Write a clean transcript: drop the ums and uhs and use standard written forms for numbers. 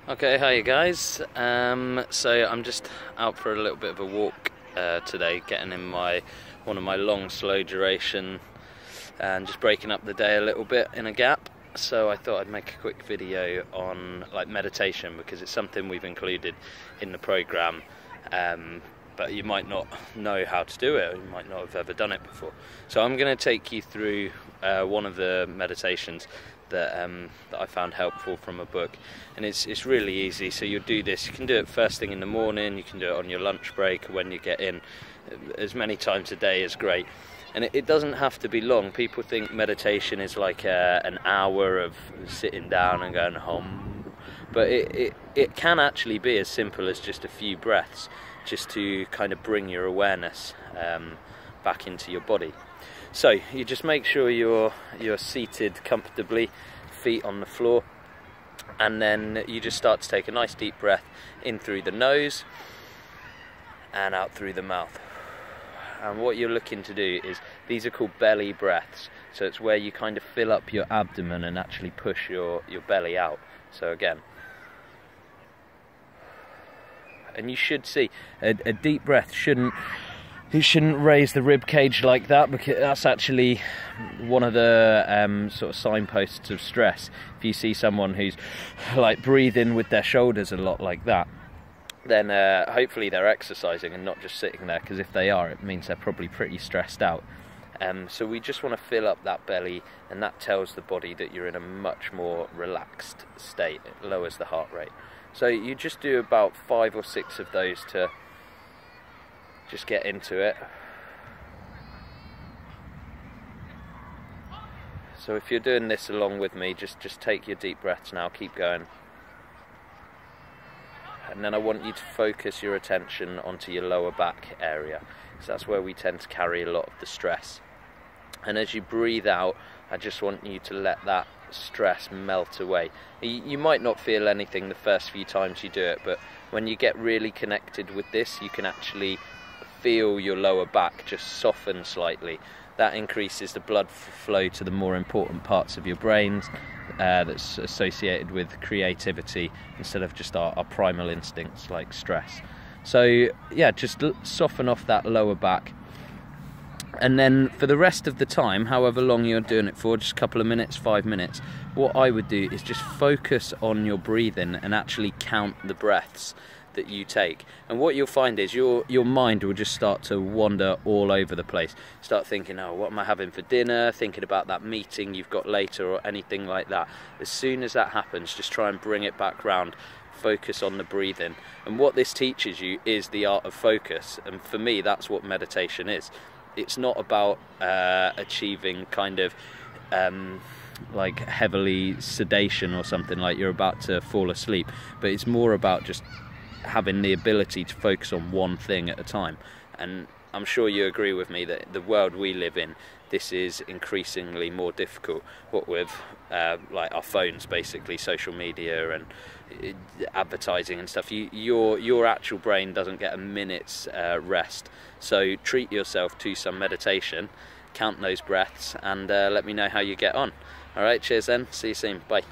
Okay, hi guys. So I'm just out for a little bit of a walk today, getting in one of my long, slow duration and just breaking up the day a little bit in a gap. So I thought I'd make a quick video on meditation, because it's something we've included in the program, but you might not know how to do it, or you might not have ever done it before. So I'm going to take you through one of the meditations that I found helpful from a book, and it's really easy. So you'll do this, you can do it first thing in the morning, you can do it on your lunch break, when you get in, as many times a day is great. And it doesn't have to be long. People think meditation is like an hour of sitting down and going home, but it can actually be as simple as just a few breaths, just to kind of bring your awareness back into your body. So you just make sure you're seated comfortably, feet on the floor, and then you just start to take a nice deep breath in through the nose and out through the mouth. And what you're looking to do is, these are called belly breaths, so it's where you kind of fill up your abdomen and actually push your belly out. So again, and you should see a deep breath shouldn't raise the rib cage like that, because that's actually one of the sort of signposts of stress. If you see someone who's like breathing with their shoulders a lot like that, then hopefully they're exercising and not just sitting there, because if they are, it means they're probably pretty stressed out. So we just want to fill up that belly, and that tells the body that you're in a much more relaxed state. It lowers the heart rate. So you just do about 5 or 6 of those to just get into it. So if you're doing this along with me, just take your deep breaths now, keep going. And then I want you to focus your attention onto your lower back area, because that's where we tend to carry a lot of the stress. And as you breathe out, I just want you to let that stress melt away. You might not feel anything the first few times you do it, but when you get really connected with this, you can actually feel your lower back just soften slightly. That increases the blood flow to the more important parts of your brain that's associated with creativity, instead of just our primal instincts like stress. So yeah, just soften off that lower back. And then for the rest of the time, however long you're doing it for, just a couple of minutes, 5 minutes, what I would do is just focus on your breathing and actually count the breaths that you take. And what you'll find is your mind will just start to wander all over the place. Start thinking, oh, what am I having for dinner? Thinking about that meeting you've got later, or anything like that. As soon as that happens, just try and bring it back round. Focus on the breathing. And what this teaches you is the art of focus. And for me, that's what meditation is. It's not about achieving kind of like heavily sedation or something, like you're about to fall asleep, but it's more about just having the ability to focus on one thing at a time. And I'm sure you agree with me that the world we live in, this is increasingly more difficult. What with like our phones, basically, social media and advertising and stuff, your actual brain doesn't get a minute's rest. So treat yourself to some meditation, count those breaths, and let me know how you get on. Alright, cheers then, see you soon, bye.